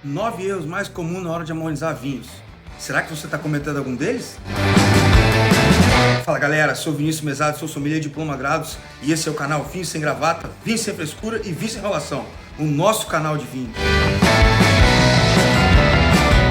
9 erros mais comuns na hora de harmonizar vinhos. Será que você está cometendo algum deles? Fala galera, sou Vinícius Mesado, sou sommelier Diploma Grados e esse é o canal Vinho Sem Gravata, Vinho Sem Frescura e Vinho Sem Enrolação, o nosso canal de vinho.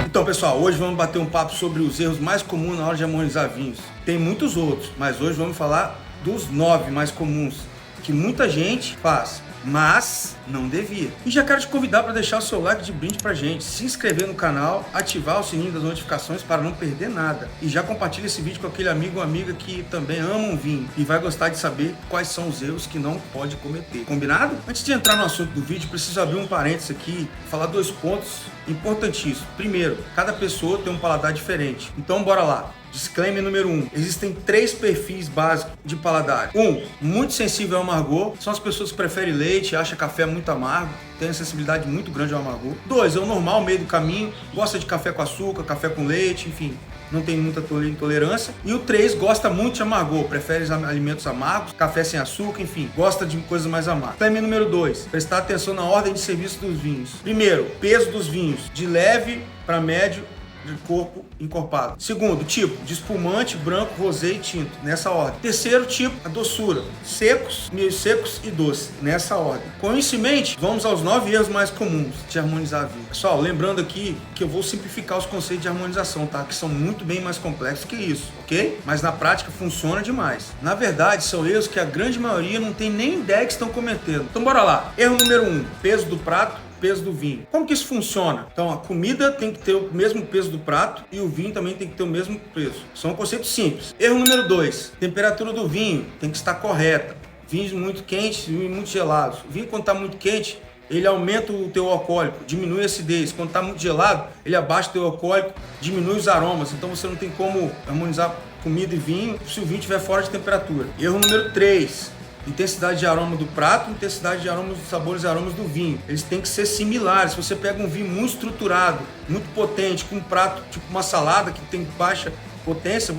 Então pessoal, hoje vamos bater um papo sobre os erros mais comuns na hora de harmonizar vinhos. Tem muitos outros, mas hoje vamos falar dos 9 mais comuns que muita gente faz, mas não devia. E já quero te convidar para deixar o seu like de brinde pra gente, se inscrever no canal, ativar o sininho das notificações para não perder nada. E já compartilha esse vídeo com aquele amigo ou amiga que também amam vinho e vai gostar de saber quais são os erros que não pode cometer. Combinado? Antes de entrar no assunto do vídeo, preciso abrir um parênteses aqui e falar 2 pontos importantíssimos. Primeiro, cada pessoa tem um paladar diferente. Então bora lá. Disclaimer número 1. Existem 3 perfis básicos de paladar. 1. Muito sensível ao amargor. São as pessoas que preferem leite, acham café muito amargo, tem uma sensibilidade muito grande ao amargor. 2. É o normal, meio do caminho, gosta de café com açúcar, café com leite, enfim, não tem muita intolerância. E o 3 gosta muito de amargor, prefere alimentos amargos, café sem açúcar, enfim, gosta de coisas mais amargas. Disclaimer número 2. Prestar atenção na ordem de serviço dos vinhos. Primeiro, peso dos vinhos, de leve para médio, de corpo encorpado. Segundo, tipo de espumante, branco, rosé e tinto, nessa ordem. Terceiro tipo, a doçura, secos, meio secos e doce, nessa ordem. Com isso em mente, vamos aos 9 erros mais comuns de harmonizar vinho. Pessoal, lembrando aqui que eu vou simplificar os conceitos de harmonização, tá? Que são muito bem mais complexos que isso, ok? Mas na prática funciona demais. Na verdade, são erros que a grande maioria não tem nem ideia que estão cometendo. Então bora lá. Erro número 1, peso do prato, peso do vinho. Como que isso funciona? Então a comida tem que ter o mesmo peso do prato e o vinho também tem que ter o mesmo peso. São conceitos simples. Erro número 2, temperatura do vinho tem que estar correta. Vinhos muito quentes e muito gelados. O vinho quando está muito quente, ele aumenta o teor alcoólico, diminui a acidez. Quando está muito gelado, ele abaixa o teor alcoólico, diminui os aromas. Então você não tem como harmonizar comida e vinho se o vinho estiver fora de temperatura. Erro número 3, intensidade de aroma do prato, intensidade de aromas dos sabores e aromas do vinho. Eles têm que ser similares. Se você pega um vinho muito estruturado, muito potente, com um prato tipo uma salada que tem baixa potência,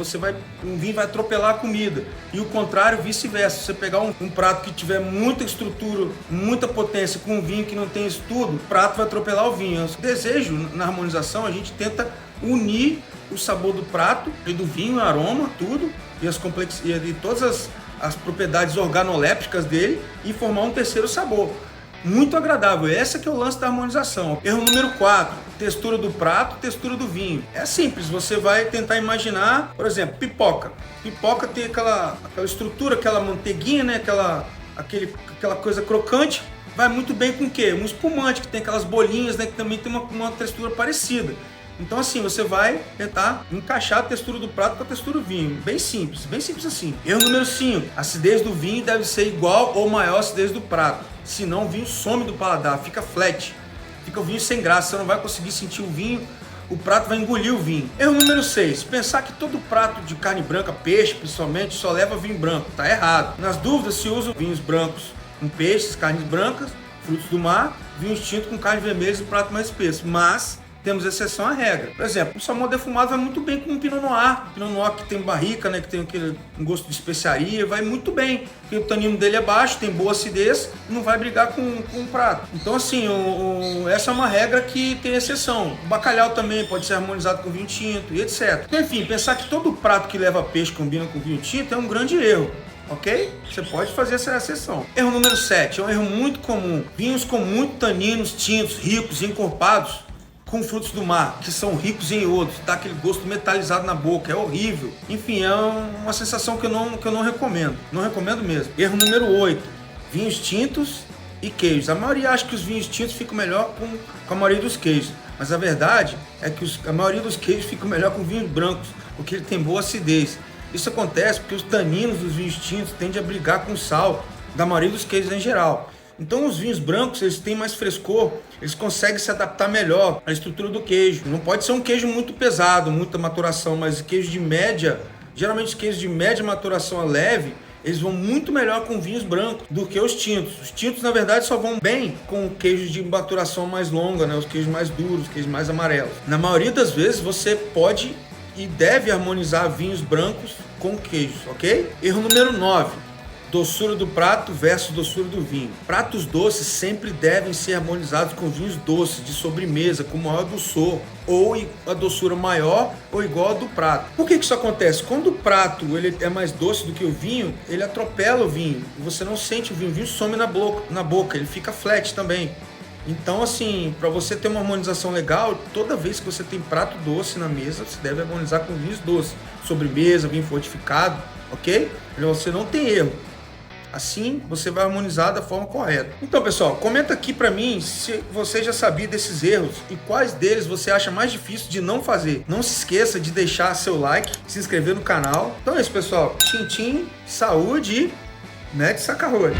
um vinho vai atropelar a comida. E o contrário, vice-versa. Se você pegar um prato que tiver muita estrutura, muita potência, com um vinho que não tem isso tudo, o prato vai atropelar o vinho. O desejo na harmonização, a gente tenta unir o sabor do prato e do vinho, o aroma, tudo, e todas as propriedades organolépticas dele e formar um terceiro sabor muito agradável. Esse que é o lance da harmonização. Erro número 4, textura do prato, textura do vinho. É simples, você vai tentar imaginar, por exemplo, pipoca. Pipoca tem aquela estrutura, aquela manteiguinha, né? Aquela coisa crocante. Vai muito bem com o quê? Um espumante que tem aquelas bolinhas, né? Que também tem uma textura parecida. Então assim, você vai tentar encaixar a textura do prato com a textura do vinho. Bem simples assim. Erro número 5, a acidez do vinho deve ser igual ou maior à acidez do prato. Senão o vinho some do paladar, fica flat. Fica o vinho sem graça, você não vai conseguir sentir o vinho, o prato vai engolir o vinho. Erro número 6, pensar que todo prato de carne branca, peixe principalmente, só leva vinho branco. Tá errado. Nas dúvidas se usa vinhos brancos com peixes, carnes brancas, frutos do mar, vinhos tintos com carne vermelha e um prato mais espesso. Mas temos exceção à regra. Por exemplo, o salmão defumado vai muito bem com um Pinot Noir. Pinot Noir que tem barrica, né, que tem aquele gosto de especiaria, vai muito bem. Porque o tanino dele é baixo, tem boa acidez, não vai brigar com o prato. Então assim, essa é uma regra que tem exceção. O bacalhau também pode ser harmonizado com vinho tinto e etc. Então, enfim, pensar que todo prato que leva peixe combina com vinho tinto é um grande erro. Ok? Você pode fazer essa exceção. Erro número 7, é um erro muito comum. Vinhos com muito taninos tintos, ricos e encorpados, com frutos do mar, que são ricos em iodo, dá aquele gosto metalizado na boca, é horrível. Enfim, é uma sensação que eu não recomendo. Não recomendo mesmo. Erro número 8, vinhos tintos e queijos. A maioria acha que os vinhos tintos ficam melhor com a maioria dos queijos. Mas a verdade é que a maioria dos queijos ficam melhor com vinhos brancos, porque ele tem boa acidez. Isso acontece porque os taninos dos vinhos tintos tendem a brigar com o sal da maioria dos queijos em geral. Então os vinhos brancos, eles têm mais frescor, eles conseguem se adaptar melhor à estrutura do queijo. Não pode ser um queijo muito pesado, muita maturação, mas queijo de média, geralmente os queijos de média maturação a leve, eles vão muito melhor com vinhos brancos do que os tintos. Os tintos, na verdade, só vão bem com queijos de maturação mais longa, né? Os queijos mais duros, os queijos mais amarelos. Na maioria das vezes, você pode e deve harmonizar vinhos brancos com queijos, ok? Erro número 9. Doçura do prato versus doçura do vinho. Pratos doces sempre devem ser harmonizados com vinhos doces de sobremesa, com maior doçor, ou a doçura maior ou igual a do prato. Por que isso acontece? Quando o prato ele é mais doce do que o vinho, ele atropela o vinho. Você não sente o vinho some na boca, ele fica flat também. Então, assim, para você ter uma harmonização legal, toda vez que você tem prato doce na mesa, você deve harmonizar com vinhos doces. Sobremesa, vinho fortificado, ok? Para você não ter erro. Assim, você vai harmonizar da forma correta. Então, pessoal, comenta aqui pra mim se você já sabia desses erros e quais deles você acha mais difícil de não fazer. Não se esqueça de deixar seu like, se inscrever no canal. Então é isso, pessoal. Tchim, tchim, saúde e mete saca-rolho.